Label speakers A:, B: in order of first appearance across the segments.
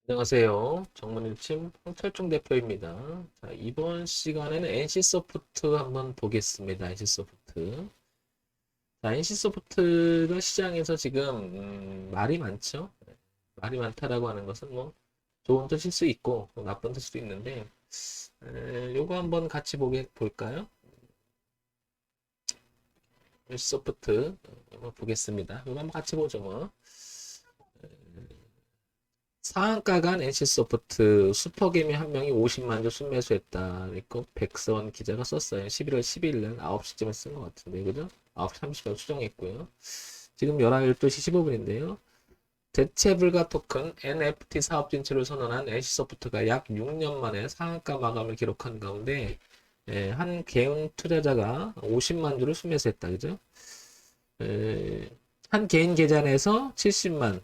A: 안녕하세요. 정문일침 홍철중 대표입니다. 자, 이번 시간에는 NC소프트 한번 보겠습니다. NC소프트. 자, NC소프트가 시장에서 지금 말이 많죠. 말이 많다라고 하는 것은 뭐 좋은 뜻일 수 있고 또 나쁜 뜻일 수도 있는데 요거 한번 같이 볼까요? NC소프트 한번 보겠습니다. 요거 한번 같이 보죠 뭐. 상한가 간 NC소프트 슈퍼개미 한 명이 50만 주 순매수했다. 그리고 백선 기자가 썼어요. 11월 12일 날 9시쯤에 쓴 것 같은데, 그죠? 9시 30분 수정했고요. 지금 11시 15분인데요. 대체 불가 토큰 NFT 사업 진출을 선언한 NC소프트가 약 6년 만에 상한가 마감을 기록한 가운데, 한 개인 투자자가 50만 주를 순매수했다. 그죠? 한 개인 계좌에서 70만,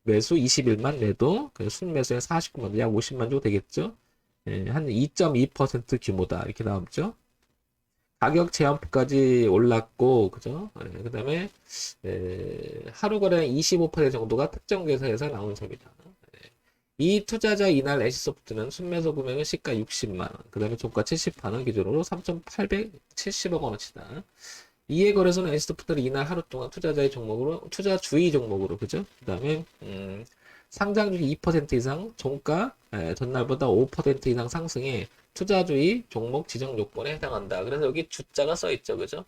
A: 매수 21만 매도, 순매수에 49만, 약 50만 정도 되겠죠? 한 2.2% 규모다. 이렇게 나왔죠? 가격 제한폭까지 올랐고, 그죠? 그 다음에, 하루 거래 25% 정도가 특정 계좌에서 나온 셈이다. 이 투자자 이날 애시소프트는 순매수 금액은 시가 60만 원, 그 다음에 종가 70만 원 기준으로 3,870억 원어치다. 이해 거래소는 애시소프트를 이날 하루 동안 투자자의 종목으로, 투자 주의 종목으로, 그죠? 그 다음에, 상장주식 2% 이상, 종가, 전날보다 5% 이상 상승해 투자주의 종목 지정 요건에 해당한다. 그래서 여기 주자가 써 있죠, 그죠?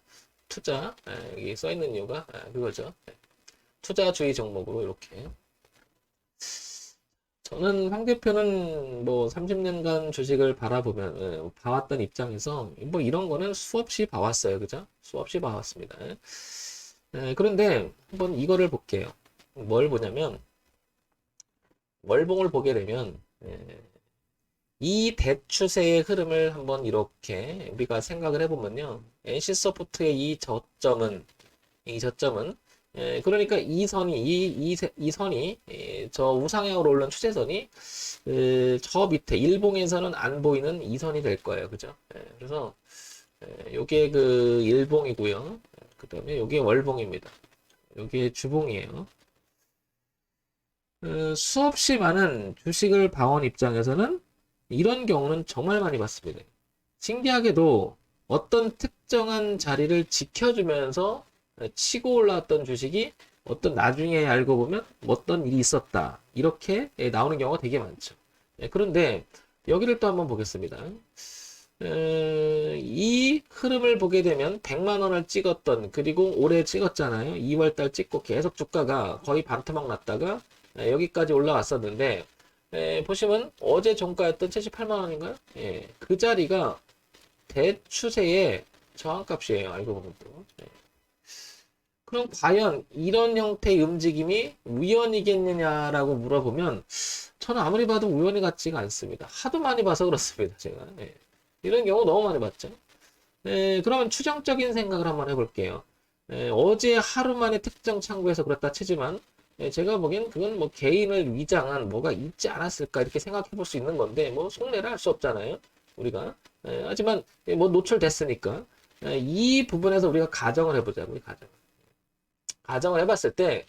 A: 투자, 여기 써 있는 이유가, 그거죠. 투자주의 종목으로 이렇게. 저는 황 대표는 뭐 30년간 주식을 바라보면, 봐왔던 입장에서 뭐 이런 거는 수없이 봐왔어요, 그죠? 수없이 봐왔습니다. 그런데 한번 이거를 볼게요. 뭘 보냐면, 월봉을 보게 되면, 이 대추세의 흐름을 한번 이렇게 우리가 생각을 해보면요. NC소프트의 이 저점은, 그러니까 이 선이, 이 선이, 저 우상향으로 올라온 추세선이, 저 밑에 일봉에서는 안 보이는 이 선이 될 거예요. 그죠? 그래서, 요게 그 일봉이고요. 그 다음에 요게 월봉입니다. 요게 주봉이에요. 수없이 많은 주식을 봐온 입장에서는 이런 경우는 정말 많이 봤습니다. 신기하게도 어떤 특정한 자리를 지켜주면서 치고 올라왔던 주식이 어떤 나중에 알고 보면 어떤 일이 있었다. 이렇게 나오는 경우가 되게 많죠. 그런데 여기를 또 한번 보겠습니다. 이 흐름을 보게 되면 100만 원을 찍었던, 그리고 올해 찍었잖아요. 2월 달 찍고 계속 주가가 거의 반토막 났다가 여기까지 올라왔었는데, 보시면 어제 종가였던 78만 원인가요? 그 자리가 대추세의 저항값이에요. 알고 보면 또. 그럼 과연 이런 형태의 움직임이 우연이겠느냐라고 물어보면 저는 아무리 봐도 우연히 같지가 않습니다. 하도 많이 봐서 그렇습니다. 제가. 이런 경우 너무 많이 봤죠. 그러면 추정적인 생각을 한번 해볼게요. 어제 하루 만에 특정 창구에서 그렇다 치지만 제가 보기엔 그건 뭐 개인을 위장한 뭐가 있지 않았을까 이렇게 생각해 볼 수 있는 건데 뭐 속내를 할 수 없잖아요. 우리가. 하지만 뭐 노출됐으니까 이 부분에서 우리가 가정을 해보자. 우리 가정을 해봤을 때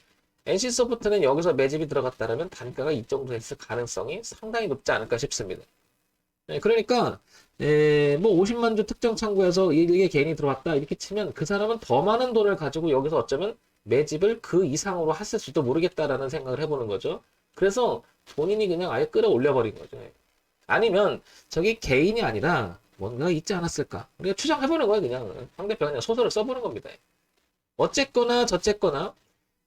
A: NC소프트는 여기서 매집이 들어갔다면 단가가 이 정도 됐을 가능성이 상당히 높지 않을까 싶습니다. 그러니까 뭐 50만 주 특정 창구에서 이게 개인이 들어왔다 이렇게 치면 그 사람은 더 많은 돈을 가지고 여기서 어쩌면 매집을 그 이상으로 했을 수도 모르겠다라는 생각을 해보는 거죠. 그래서 본인이 그냥 아예 끌어올려 버린 거죠. 아니면 저기 개인이 아니라 뭔가 있지 않았을까? 우리가 추정해보는 거예요. 그냥 상대편 그냥 소설을 써보는 겁니다. 어쨌거나 저쨌거나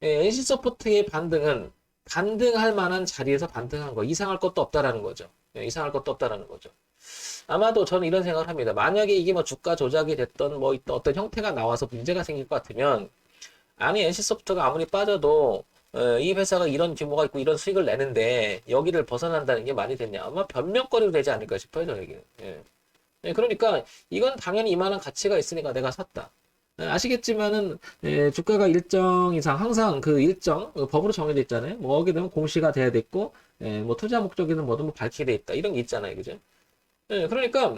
A: NC소프트의 반등은 반등할 만한 자리에서 반등한 거 이상할 것도 없다라는 거죠. 이상할 것도 없다라는 거죠. 아마도 저는 이런 생각을 합니다. 만약에 이게 뭐 주가 조작이 됐던 뭐 어떤 형태가 나와서 문제가 생길 것 같으면 아니 NC소프트가 아무리 빠져도 이 회사가 이런 규모가 있고 이런 수익을 내는데 여기를 벗어난다는 게 말이 됐냐 아마 변명거리로 되지 않을까 싶어요 저에게. 그러니까 이건 당연히 이만한 가치가 있으니까 내가 샀다. 아시겠지만은 주가가 일정 이상 항상 그 일정 법으로 정해져 있잖아요. 뭐 하게 되면 공시가 돼야 됐고 뭐 투자 목적이든 뭐든 뭐 밝히게 돼 있다 이런 게 있잖아요, 그죠? 그러니까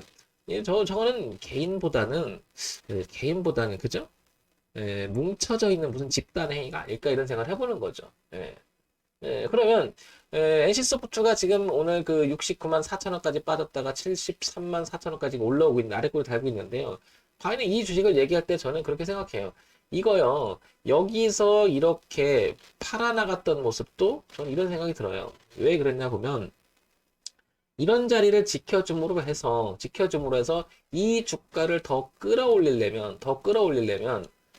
A: 저거는 개인보다는 그죠? 뭉쳐져 있는 무슨 집단 행위가 아닐까 이런 생각을 해보는 거죠. 그러면 NC소프트가 지금 오늘 그 69만 4천 원까지 빠졌다가 73만 4천 원까지 올라오고 있는 아래꼴을 달고 있는데요. 과연 이 주식을 얘기할 때 저는 그렇게 생각해요. 이거요. 여기서 이렇게 팔아나갔던 모습도 저는 이런 생각이 들어요. 왜 그랬냐 보면 이런 자리를 지켜줌으로 해서 이 주가를 더 끌어올리려면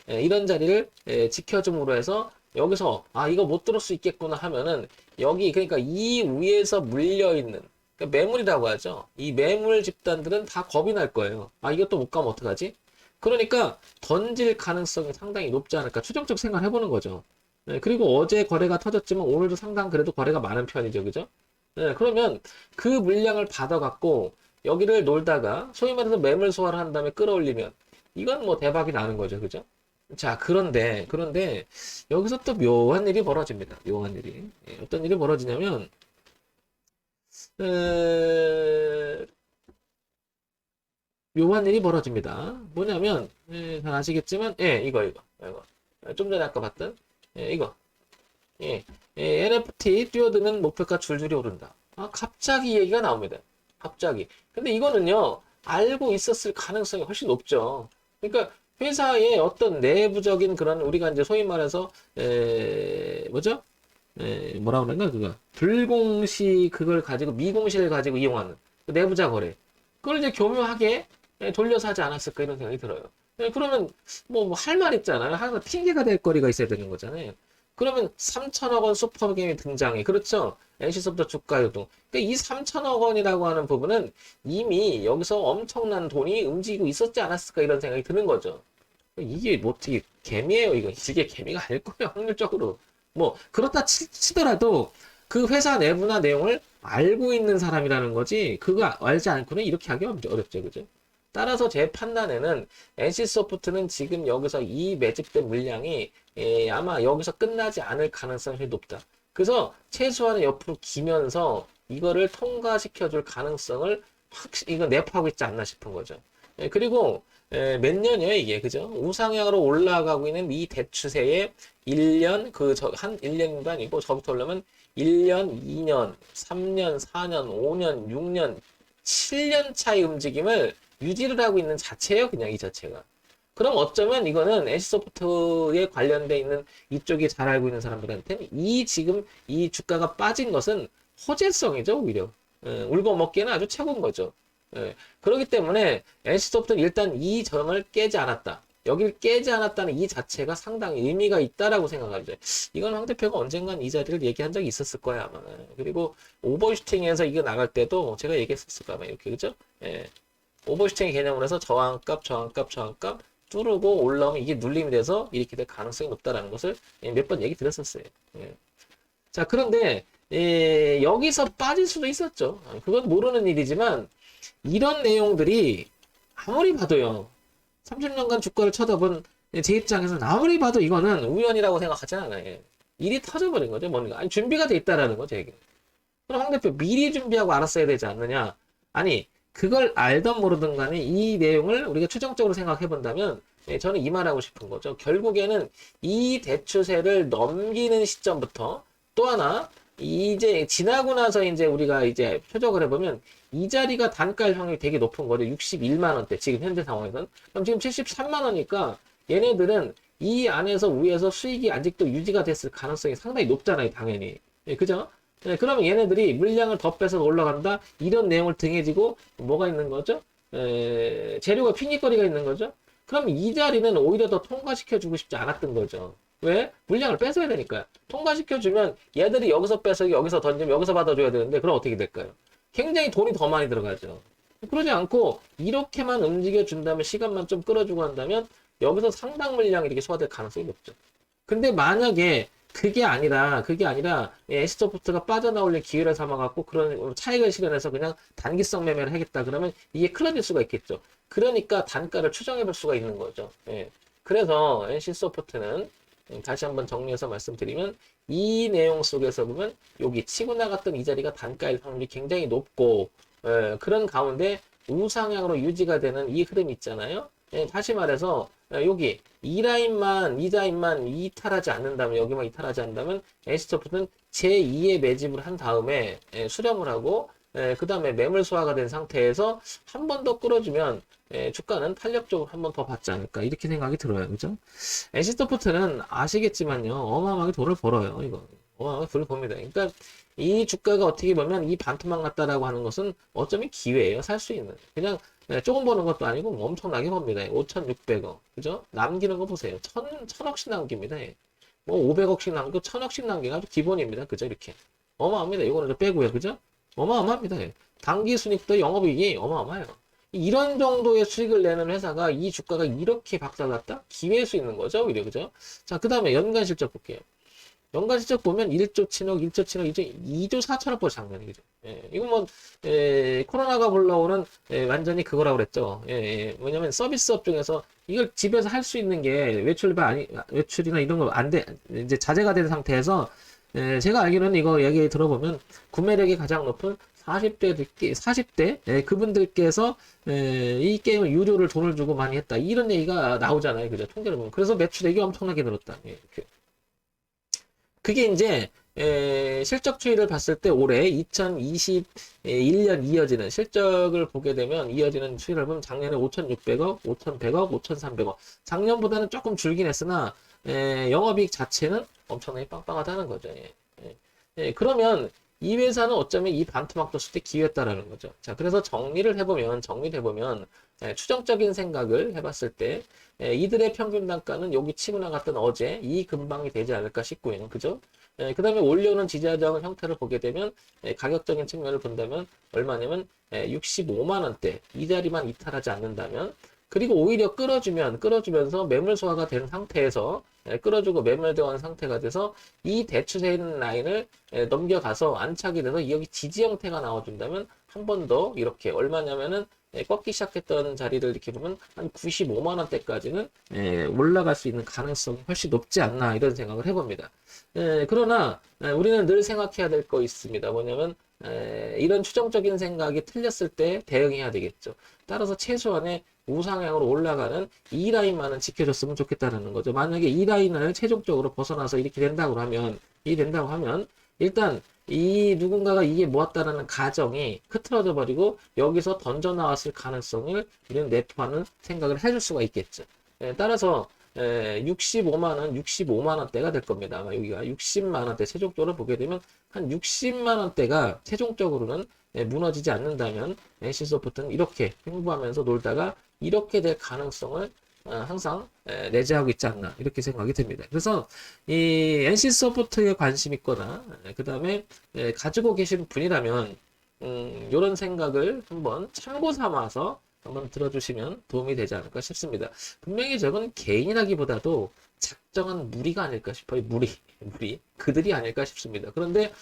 A: 이런 자리를 지켜줌으로 해서 여기서 이거 못 들을 수 있겠구나 하면은 여기 그러니까 이 위에서 물려 있는 그러니까 매물이라고 하죠. 이 매물 집단들은 다 겁이 날 거예요. 이것도 못 가면 어떡하지? 그러니까 던질 가능성이 상당히 높지 않을까 추정적 생각을 해보는 거죠. 그리고 어제 거래가 터졌지만 오늘도 상당 그래도 거래가 많은 편이죠, 그죠? 그러면 그 물량을 받아갖고 여기를 놀다가 소위 말해서 매물 소화를 한 다음에 끌어올리면 이건 뭐 대박이 나는 거죠, 그죠? 자, 그런데 여기서 또 묘한 일이 벌어집니다. 묘한 일이. 어떤 일이 벌어지냐면 에, 묘한 일이 벌어집니다. 뭐냐면 잘 아시겠지만 이거 좀 전에 아까 봤던 이거 NFT 뛰어드는 목표가 줄줄이 오른다. 갑자기 얘기가 나옵니다. 갑자기. 근데 이거는요, 알고 있었을 가능성이 훨씬 높죠. 그러니까 회사의 어떤 내부적인 그런 우리가 이제 소위 말해서 뭐죠? 뭐라 그러나 그거 불공시 그걸 가지고 미공시를 가지고 이용하는 그 내부자 거래. 그걸 이제 교묘하게 돌려서 하지 않았을까 이런 생각이 들어요. 그러면 뭐 할 말 있잖아요. 하나 핑계가 될 거리가 있어야 되는 거잖아요. 그러면 3천억 원 슈퍼게임이 등장해. 그렇죠? NC소프트 주가 요동. 그러니까 이 3천억 원이라고 하는 부분은 이미 여기서 엄청난 돈이 움직이고 있었지 않았을까 이런 생각이 드는 거죠. 이게 뭐 어떻게 개미예요, 이거. 이게 개미가 아닐 거예요, 확률적으로. 뭐 그렇다 치더라도 그 회사 내부나 내용을 알고 있는 사람이라는 거지 그거 알지 않고는 이렇게 하기 어렵죠, 그죠? 따라서 제 판단에는 NC소프트는 지금 여기서 이 매집된 물량이 아마 여기서 끝나지 않을 가능성이 높다. 그래서 최소한의 옆으로 기면서 이거를 통과시켜줄 가능성을 확실히 이거 내포하고 있지 않나 싶은 거죠. 그리고 몇 년이에요 이게, 그죠? 우상향으로 올라가고 있는 이 대추세에 1년 한 1년도 아니고 저부터 올라면 1년, 2년, 3년, 4년, 5년, 6년, 7년 차의 움직임을 유지를 하고 있는 자체예요, 그냥 이 자체가. 그럼 어쩌면 이거는 NC소프트에 관련돼 있는 이쪽이 잘 알고 있는 사람들한테는 지금 이 주가가 빠진 것은 호재성이죠, 오히려. 울고 먹기에는 아주 최고인 거죠. 그렇기 때문에 NC소프트는 일단 이 점을 깨지 않았다. 여길 깨지 않았다는 이 자체가 상당히 의미가 있다라고 생각합니다. 이건 황 대표가 언젠간 이 자리를 얘기한 적이 있었을 거야, 아마. 그리고 오버슈팅에서 이거 나갈 때도 제가 얘기했었을 거야, 아마 이렇게, 그죠? 오버슈팅의 개념으로 해서 저항값 뚫고 올라오면 이게 눌림이 돼서 이렇게 될 가능성이 높다라는 것을 몇 번 얘기 드렸었어요. 자, 그런데 여기서 빠질 수도 있었죠. 그건 모르는 일이지만 이런 내용들이 아무리 봐도요. 30년간 주가를 쳐다본 제 입장에서는 아무리 봐도 이거는 우연이라고 생각하지 않아요. 일이 터져버린 거죠. 뭔가. 아니, 준비가 돼 있다라는 거죠, 이게. 그럼 황 대표 미리 준비하고 알았어야 되지 않느냐? 아니, 그걸 알던 모르던 간에 이 내용을 우리가 추정적으로 생각해 본다면 저는 이 말하고 싶은 거죠. 결국에는 이 대추세를 넘기는 시점부터 또 하나 이제 지나고 나서 이제 우리가 이제 표적을 해보면 이 자리가 단가일 확률이 되게 높은 거죠. 61만 원대 지금 현재 상황에서는. 그럼 지금 73만 원이니까 얘네들은 이 안에서 위에서 수익이 아직도 유지가 됐을 가능성이 상당히 높잖아요, 당연히. 그죠? 그러면 얘네들이 물량을 더 빼서 올라간다? 이런 내용을 등에 지고 뭐가 있는 거죠? 재료가 핑계거리가 있는 거죠? 그럼 이 자리는 오히려 더 통과시켜주고 싶지 않았던 거죠. 왜? 물량을 뺏어야 되니까요. 통과시켜주면 얘들이 여기서 빼서 여기서 던지면 여기서 받아줘야 되는데 그럼 어떻게 될까요? 굉장히 돈이 더 많이 들어가죠. 그러지 않고 이렇게만 움직여준다면 시간만 좀 끌어주고 한다면 여기서 상당 물량이 이렇게 소화될 가능성이 높죠. 근데 만약에 그게 아니라 S소프트가 빠져나올 기회를 삼아갖고 그런 차익을 실현해서 그냥 단기성 매매를 하겠다 그러면 이게 클러질 수가 있겠죠. 그러니까 단가를 추정해 볼 수가 있는 거죠. 그래서 NC소프트는 다시 한번 정리해서 말씀드리면 이 내용 속에서 보면 여기 치고 나갔던 이 자리가 단가일 확률이 굉장히 높고 그런 가운데 우상향으로 유지가 되는 이 흐름이 있잖아요. 다시 말해서 여기 이 라인만 이탈하지 않는다면 여기만 이탈하지 않는다면 S소프트는 제2의 매집을 한 다음에 수렴을 하고 그 다음에 매물 소화가 된 상태에서 한 번 더 끌어주면 주가는 탄력적으로 한 번 더 받지 않을까 이렇게 생각이 들어요. 그죠? NC소프트는 아시겠지만요. 어마어마하게 돈을 벌어요. 이거 어마어마하게 돈을 법니다. 그러니까 이 주가가 어떻게 보면 이 반토막 났다라고 하는 것은 어쩌면 기회예요. 살 수 있는. 그냥 조금 버는 것도 아니고 엄청나게 법니다. 5,600억. 그죠? 남기는 거 보세요. 천억씩 남깁니다. 뭐 500억씩 남기고 1,000억씩 남기가 아주 기본입니다. 그죠? 이렇게. 어마어마합니다. 이거는 좀 빼고요. 그죠? 어마어마합니다. 단기 순이익도 영업이익이 어마어마해요. 이런 정도의 수익을 내는 회사가 이 주가가 이렇게 박살났다? 기회일 수 있는 거죠. 오히려. 그죠? 자, 그 다음에 연간 실적 볼게요. 연간 실적 보면 1조 7억, 1조 7억, 2조 4천억 벌 작년에. 그죠? 이건 뭐, 코로나가 불러오는, 완전히 그거라고 그랬죠. 뭐냐면 서비스업 중에서 이걸 집에서 할 수 있는 게 외출이나 이런 거 안 돼, 이제 자제가 된 상태에서, 제가 알기로는 이거 얘기 들어보면 구매력이 가장 높은 40대, 그분들께서, 이 게임을 유료를 돈을 주고 많이 했다. 이런 얘기가 나오잖아요. 그죠? 통계를 보면. 그래서 매출액이 엄청나게 늘었다. 그게 이제 실적 추이를 봤을 때 올해 2021년 이어지는 실적을 보게 되면 이어지는 추이를 보면 작년에 5,600억, 5,100억, 5,300억. 작년보다는 조금 줄긴 했으나 영업이익 자체는 엄청나게 빵빵하다는 거죠. 그러면 이 회사는 어쩌면 이 반토막 떴을 때 기회였다라는 거죠. 자, 그래서 정리를 해보면 추정적인 생각을 해봤을 때 이들의 평균 단가는 여기 치고 나갔던 어제 이 근방이 되지 않을까 싶고요. 그죠? 그 다음에 올려오는 지지하자는 형태를 보게 되면 가격적인 측면을 본다면 얼마냐면 65만 원대 이 자리만 이탈하지 않는다면 그리고 오히려 끌어주면서 매물 소화가 된 상태에서 끌어주고 매물대원 상태가 돼서 이 대추세 있는 라인을 넘겨가서 안착이 돼서 여기 지지 형태가 나와준다면 한 번 더 이렇게 얼마냐면은 꺾기 시작했던 자리를 이렇게 보면 한 95만 원대까지는 올라갈 수 있는 가능성이 훨씬 높지 않나 이런 생각을 해봅니다. 그러나 우리는 늘 생각해야 될 거 있습니다. 뭐냐면 이런 추정적인 생각이 틀렸을 때 대응해야 되겠죠. 따라서 최소한의 우상향으로 올라가는 이 라인만은 지켜줬으면 좋겠다는 거죠. 만약에 이 라인을 최종적으로 벗어나서 이렇게 된다고 하면 일단 이 누군가가 이게 모았다라는 가정이 흐트러져 버리고 여기서 던져 나왔을 가능성을 우리는 내포하는 생각을 해줄 수가 있겠죠. 따라서 65만 원대가 될 겁니다. 아마 여기가 60만 원대 최종적으로 보게 되면 한 60만 원대가 최종적으로는 무너지지 않는다면 NC소프트는 이렇게 횡보하면서 놀다가 이렇게 될 가능성을 항상 내재하고 있지 않나 이렇게 생각이 듭니다. 그래서 이 NC소프트에 관심 있거나 그 다음에 가지고 계신 분이라면 이런 생각을 한번 참고 삼아서 한번 들어주시면 도움이 되지 않을까 싶습니다. 분명히 저건 개인이라기보다도 작정한 무리가 아닐까 싶어요. 무리 그들이 아닐까 싶습니다. 그런데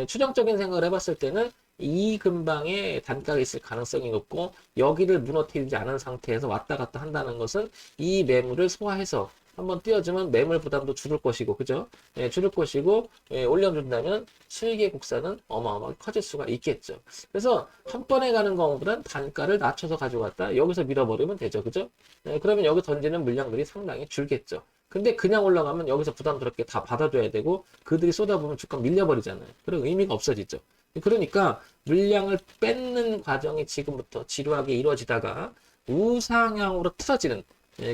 A: 추정적인 생각을 해봤을 때는 이 근방에 단가가 있을 가능성이 높고 여기를 무너뜨리지 않은 상태에서 왔다 갔다 한다는 것은 이 매물을 소화해서 한번 띄워주면 매물 부담도 줄을 것이고 그죠? 줄을 것이고 올려준다면 수익의 곡선은 어마어마하게 커질 수가 있겠죠. 그래서 한 번에 가는 것보다는 단가를 낮춰서 가져갔다 여기서 밀어버리면 되죠. 그죠? 그러면 여기 던지는 물량들이 상당히 줄겠죠. 근데 그냥 올라가면 여기서 부담스럽게 다 받아줘야 되고 그들이 쏟아부으면 주가 밀려버리잖아요. 그런 의미가 없어지죠. 그러니까 물량을 뺏는 과정이 지금부터 지루하게 이루어지다가 우상향으로 틀어지는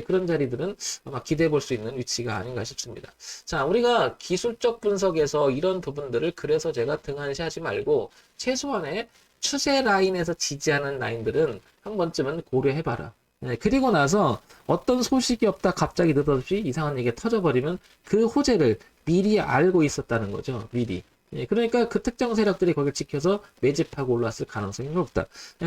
A: 그런 자리들은 아마 기대해 볼 수 있는 위치가 아닌가 싶습니다. 자, 우리가 기술적 분석에서 이런 부분들을 그래서 제가 등한시하지 말고 최소한의 추세 라인에서 지지하는 라인들은 한 번쯤은 고려해봐라. 그리고 나서 어떤 소식이 없다 갑자기 느닷없이 이상한 얘기가 터져버리면 그 호재를 미리 알고 있었다는 거죠. 미리. 그러니까 그 특정 세력들이 거기를 지켜서 매집하고 올랐을 가능성이 높다.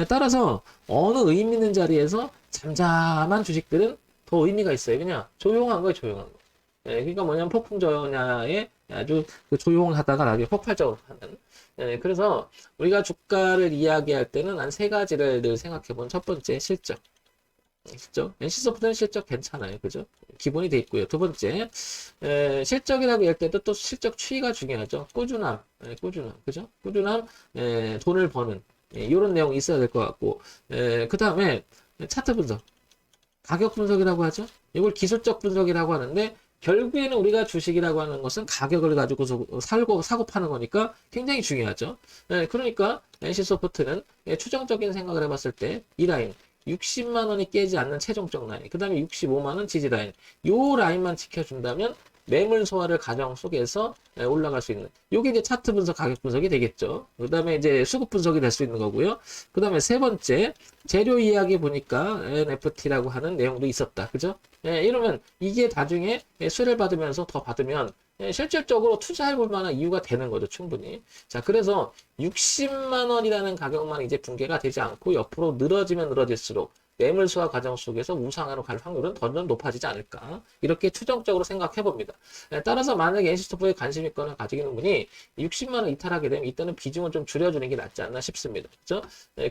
A: 따라서 어느 의미 있는 자리에서 잠잠한 주식들은 더 의미가 있어요. 그냥 조용한 거예요, 조용한 거. 그러니까 뭐냐면 폭풍 전야에 아주 조용하다가 나중에 폭발적으로 하는. 그래서 우리가 주가를 이야기할 때는 한 세 가지를 늘 생각해 본 첫 번째 실적. NC소프트는 실적 괜찮아요. 그죠? 기본이 돼 있고요. 두 번째, 실적이라고 할 때도 또 실적 추이가 중요하죠. 꾸준함. 그죠? 꾸준함, 돈을 버는. 이런 내용이 있어야 될 것 같고, 그 다음에 차트 분석. 가격 분석이라고 하죠. 이걸 기술적 분석이라고 하는데, 결국에는 우리가 주식이라고 하는 것은 가격을 가지고 사고 파는 거니까 굉장히 중요하죠. 그러니까 NC소프트는 추정적인 생각을 해봤을 때 이 라인 60만 원이 깨지 않는 최종적 라인, 그 다음에 65만 원 지지 라인, 요 라인만 지켜준다면 매물 소화를 과정 속에서 올라갈 수 있는, 요게 이제 차트 분석, 가격 분석이 되겠죠. 그 다음에 이제 수급 분석이 될 수 있는 거고요. 그 다음에 세 번째, 재료 이야기 보니까 NFT라고 하는 내용도 있었다. 그죠? 이러면 이게 나중에 수혜를 받으면서 더 받으면 실질적으로 투자해 볼 만한 이유가 되는 거죠, 충분히. 자, 그래서 60만 원이라는 가격만 이제 붕괴가 되지 않고 옆으로 늘어지면 늘어질수록 매물 소화 과정 속에서 우상으로 갈 확률은 더 높아지지 않을까. 이렇게 추정적으로 생각해 봅니다. 따라서 만약에 NC소프트에 관심 있거나 가지고 있는 분이 60만 원 이탈하게 되면 이때는 비중을 좀 줄여주는 게 낫지 않나 싶습니다. 그렇죠?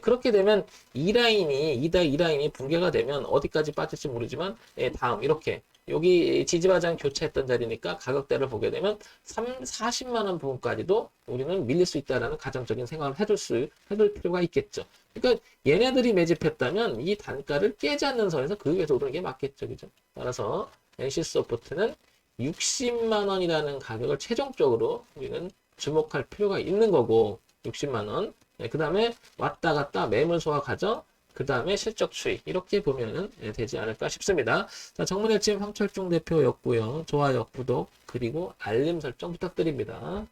A: 그렇게 되면 이 라인이 붕괴가 되면 어디까지 빠질지 모르지만 다음 이렇게 여기 지지바장 교체했던 자리니까 가격대를 보게 되면 40만 원 부분까지도 우리는 밀릴 수 있다라는 가정적인 생각을 해둘 필요가 있겠죠. 그러니까 얘네들이 매집했다면 이 단가를 깨지 않는 선에서 그 위에서 오르는 게 맞겠죠. 그죠? 따라서 NC소프트는 60만 원이라는 가격을 최종적으로 우리는 주목할 필요가 있는 거고, 60만 원. 그 다음에 왔다 갔다 매물 소화 과정, 그 다음에 실적 추이, 이렇게 보면 되지 않을까 싶습니다. 자, 정문일침 황철중 대표였고요. 좋아요, 구독, 그리고 알림 설정 부탁드립니다.